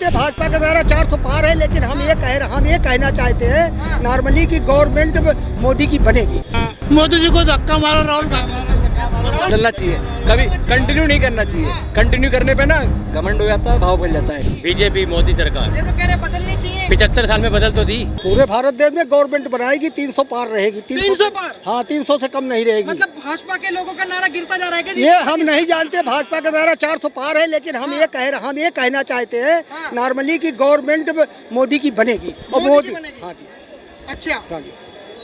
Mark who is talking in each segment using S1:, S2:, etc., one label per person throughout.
S1: जानते भाजपा का दायरा 400 पार है, लेकिन हम ये कहना चाहते हैं नॉर्मली कि गवर्नमेंट मोदी की बनेगी।
S2: मोदी जी को धक्का मारो, राहुल गांधी
S3: बदलना चाहिए, कभी कंटिन्यू नहीं करना चाहिए। कंटिन्यू करने पे ना घमंड हो जाता है, भाव फैल जाता है।
S4: बीजेपी मोदी सरकार
S5: ये तो कह रहे बदलनी चाहिए।
S4: 75 साल में बदल तो दी।
S1: पूरे भारत देश में गवर्नमेंट बनाएगी 300 पार रहेगी।
S5: 300 पार?
S1: हाँ, 300 से कम नहीं रहेगी।
S5: मतलब भाजपा के लोगों का नारा गिरता जा रहा है क्या?
S1: ये हम नहीं जानते भाजपा का दायरा 400 पार है, लेकिन हम ये कहना चाहते हैं नॉर्मली कि गवर्नमेंट मोदी की बनेगी। और
S5: मोदी की बनेगी?
S1: हाँ जी,
S5: अच्छा,
S1: हाँ जी।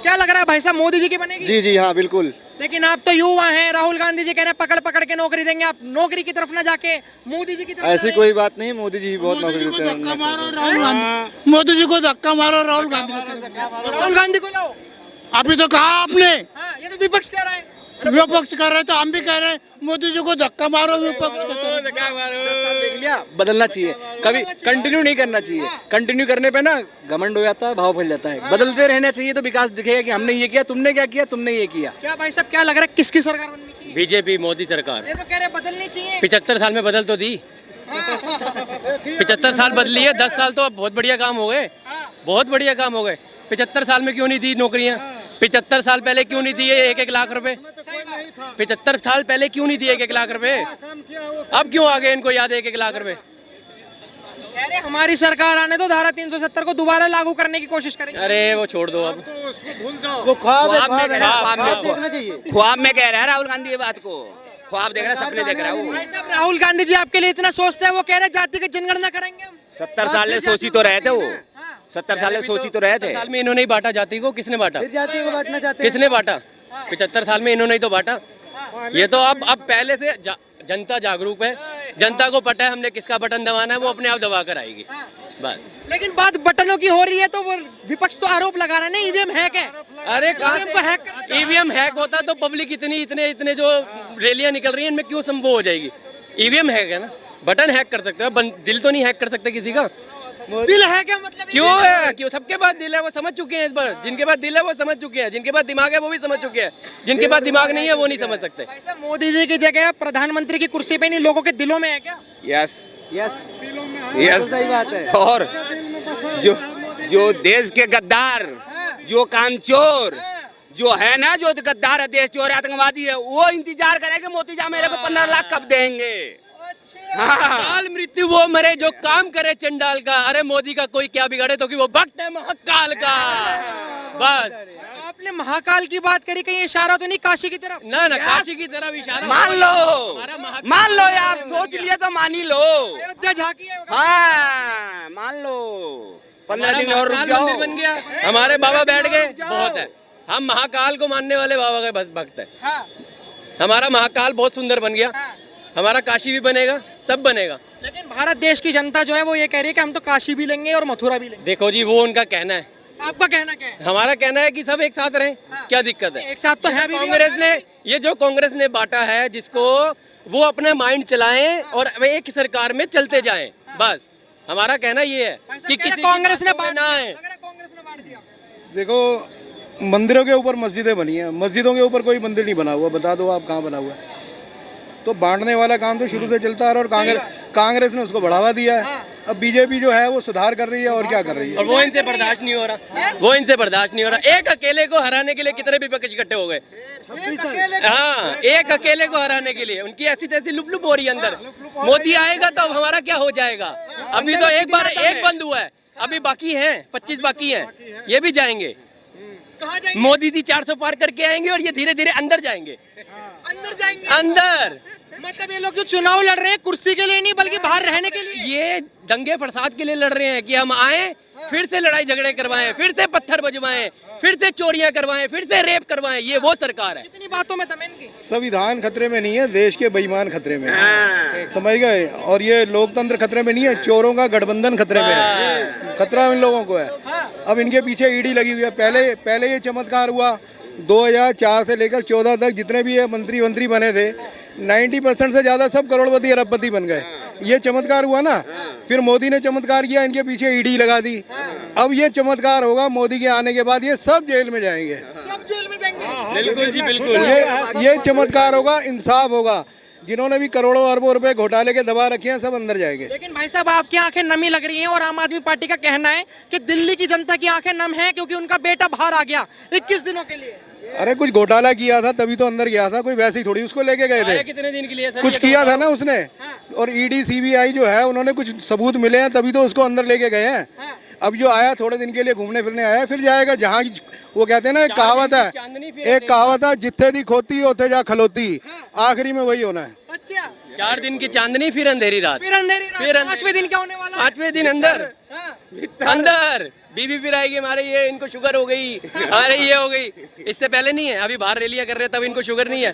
S5: क्या लग रहा है भाई साहब, मोदी जी की बनेगी?
S6: जी जी हाँ बिल्कुल।
S5: लेकिन आप तो युवा हैं, राहुल गांधी जी कह रहे हैं पकड़ पकड़ के नौकरी देंगे, आप नौकरी की तरफ ना जाके मोदी जी की तरफ
S6: ऐसी
S5: जा रहे
S6: कोई बात नहीं, मोदी जी बहुत
S2: मोदी
S6: नौकरी
S2: जी को
S6: देते
S2: धक्का
S6: हैं।
S2: मारो, राहुल गांधी मोदी जी को धक्का मारो, राहुल गांधी
S5: हैं। राहुल गांधी को लाओ।
S2: अभी तो कहा आपने,
S5: हाँ, ये तो विपक्ष कह रहा है।
S2: विपक्ष कर रहे तो हम भी कह रहे हैं मोदी जी को धक्का मारो, विपक्ष को
S3: देख लिया, बदलना चाहिए, कभी कंटिन्यू नहीं करना चाहिए। कंटिन्यू करने पे ना घमंड हो जाता है, भाव फैल जाता है। बदलते रहना चाहिए तो विकास दिखेगा कि हमने ये किया, तुमने क्या किया, तुमने ये किया।
S5: क्या भाई साहब, क्या लग रहा है किसकी सरकार बननी चाहिए?
S4: बीजेपी मोदी सरकार
S5: ये तो कह रहे बदलनी चाहिए।
S4: 75 साल में बदल तो दी। 75 साल बदली है, 10 साल तो अब बहुत बढ़िया काम हो गए, बहुत बढ़िया काम हो गए। 75 साल में क्यों नहीं दी नौकरियां? 75 साल पहले क्यों नहीं दिए 1-1 लाख रुपए? 75 साल पहले क्यों नहीं दिए 1-1 लाख रुपए? अब क्यों आ गए इनको याद 1-1 लाख रुपए?
S5: कह रहे हमारी सरकार आने तो धारा 370 को दोबारा लागू करने की कोशिश करेंगे।
S4: अरे वो छोड़ दो अब।
S3: वो ख्वाब
S7: ख्वाब में कह रहा है राहुल गांधी ये बात को, ख्वाब देख रहा है, सपने देख रहा है वो।
S5: भाई साहब, राहुल गांधी जी आपके लिए इतना सोचते हैं, वो कह रहे जाति की जनगणना करेंगे हम।
S7: 70 साल में सोची तो रहे थे वो, 70 साल में सोची तो रहे थे।
S4: साल में इन्होंने ही बांटा जाति को, किसने बांटा? जाति को बांटना चाहते, किसने बांटा? 75 साल में इन्होंने ही तो बांटा। ये तो अब पहले से जनता जागरूक है, जनता को पता है हमने किसका बटन दबाना है, वो अपने आप दबा कर आएगी बस।
S5: लेकिन बात बटनों की हो रही है तो वो विपक्ष तो आरोप लगा रहा है ना ईवीएम हैक है।
S4: अरे
S5: ईवीएम को हैक करना
S4: ईवीएम हैक होता तो पब्लिक इतने जो रैलियां निकल रही हैं इनमें क्यों संभव हो जाएगी? ईवीएम हैक है ना, बटन हैक कर सकते हो, दिल तो नहीं हैक कर सकते किसी का।
S5: दिल है क्या मतलब?
S4: क्यों है? क्यों? सबके पास दिल है, वो समझ चुके हैं इस बार। जिनके पास दिल है वो समझ चुके हैं, जिनके पास दिमाग है वो भी समझ चुके हैं, जिनके पास दिमाग नहीं है वो नहीं समझ सकते।
S5: ऐसा मोदी जी की जगह प्रधानमंत्री की कुर्सी पे नहीं, लोगों के दिलों में है क्या?
S7: यस यस सही बात है। और जो देश के गद्दार, जो कामचोर, जो है ना, जो गद्दार है, देश चोर, आतंकवादी है, वो इंतजार करेंगे मोदी जी मेरे को 15 लाख कब देंगे।
S4: काल मृत्यु वो मरे जो काम करे चंडाल का। अरे मोदी का कोई क्या बिगाड़े तो कि वो भक्त है महाकाल का। बस
S5: आपने महाकाल की बात करी, कहीं इशारा तो नहीं काशी की तरफ?
S4: ना काशी की तरफ इशारा।
S7: मान लो यार, सोच लिए तो मान ही लो।
S5: अयोध्या झांकी है।
S7: हाँ मान लो, 15 दिन और रुक जाओ।
S4: बन गया, हमारे बाबा बैठ गए, बहुत है। हम महाकाल को मानने वाले बाबा के बस भक्त है। हमारा महाकाल बहुत सुंदर बन गया, हमारा काशी भी बनेगा, सब बनेगा।
S5: लेकिन भारत देश की जनता जो है वो ये कह रही है कि हम तो काशी भी लेंगे और मथुरा भी लेंगे।
S4: देखो जी, वो उनका कहना है,
S5: आपका कहना क्या है?
S4: हमारा कहना है कि सब एक साथ रहें। क्या दिक्कत है?
S5: एक साथ तो है भी।
S4: कांग्रेस ने बांटा है जिसको, वो अपना माइंड चलाएं और एक सरकार में चलते जाएं, बस हमारा कहना ये है कि किसी
S5: कांग्रेस ने
S4: ना आए।
S5: कांग्रेस ने बांट दिया।
S8: देखो, मंदिरों के ऊपर मस्जिदें बनी हैं, मस्जिदों के ऊपर कोई मंदिर नहीं बना हुआ। बता दो आप कहाँ बना हुआ है? तो बांटने वाला काम तो शुरू से चलता आ रहा है और कांग्रेस ने उसको बढ़ावा दिया है। अब बीजेपी जो है वो सुधार कर रही है और क्या कर रही है,
S4: और वो इनसे बर्दाश्त नहीं हो रहा, वो इनसे बर्दाश्त नहीं हो रहा। एक अकेले को हराने के लिए कितने विपक्ष इकट्ठे हो गए। हाँ, एक अकेले को हराने के लिए उनकी ऐसी तैसी लुप हो रही है अंदर। मोदी आएगा तो हमारा क्या हो जाएगा? अभी तो एक बंद हुआ है, अभी बाकी है 25 बाकी है, ये भी जाएंगे। मोदी जी 400 पार करके आएंगे और ये धीरे धीरे अंदर जाएंगे। अंदर
S5: मतलब ये लोग जो चुनाव लड़ रहे हैं कुर्सी के लिए नहीं बल्कि बाहर रहने के लिए,
S4: ये दंगे फसाद के लिए लड़ रहे हैं कि हम आए, फिर से लड़ाई झगड़े करवाएं, फिर से पत्थर बजवाएं, फिर से चोरियां करवाएं, फिर से रेप करवाएं। ये वो सरकार है।
S5: इतनी बातों में दम इनकी।
S8: संविधान खतरे में नहीं है, देश के बेईमान खतरे में है, समझ गए? और ये लोकतंत्र खतरे में नहीं है, चोरों का गठबंधन खतरे में है। खतरा इन लोगों को है। अब इनके पीछे ईडी लगी हुई है। पहले ये चमत्कार हुआ 2004 से लेकर 14 तक जितने भी ये मंत्री बने थे, 90% से ज़्यादा सब करोड़पति अरबपति बन गए। ये चमत्कार हुआ ना, फिर मोदी ने चमत्कार किया, इनके पीछे ईडी लगा दी। अब ये चमत्कार होगा मोदी के आने के बाद, ये सब जेल में जाएंगे।
S5: सब जेल में जाएंगे।
S4: बिल्कुल जी, बिल्कुल।
S8: ये चमत्कार होगा, इंसाफ होगा। जिन्होंने भी करोड़ों अरबों रुपए घोटाले के दबा रखे हैं सब अंदर जाएंगे।
S5: लेकिन भाई साहब आपकी आंखें नमी लग रही हैं और आम आदमी पार्टी का कहना है कि दिल्ली की जनता की आंखें नम हैं क्योंकि उनका बेटा बाहर आ गया 21 दिनों के लिए।
S8: अरे कुछ घोटाला किया था तभी तो अंदर गया था, कोई वैसे ही थोड़ी उसको लेके गए
S4: आया
S8: थे।
S4: कितने दिन के लिए सर?
S8: कुछ
S4: ये तो
S8: किया था
S4: बताओ।
S8: ना उसने, और ईडी सीबीआई जो है उन्होंने कुछ सबूत मिले हैं तभी तो उसको अंदर लेके गए हैं। अब जो आया थोड़े दिन के लिए घूमने फिरने आया, फिर जाएगा जहाँ वो कहते हैं ना, एक कहावत
S4: चांदनी फिर
S8: है, एक कहावत है, जिथे दी खोती होते जा खलोती, आखिरी में वही होना है।
S5: अच्छा
S4: 4 दिन की चांदनी फिर अंधेरी रात।
S5: फिर अंधेरी रात,
S4: फिर अंधेरी-
S5: पांचवें दिन क्या होने वाला है?
S4: 5वें दिन अंदर अंदर बीबी फिर आएगी, हमारे ये इनको शुगर हो गई, अरे ये हो गई। इससे पहले नहीं है, अभी बाहर रैलियां कर रहे हैं तब इनको शुगर नहीं है।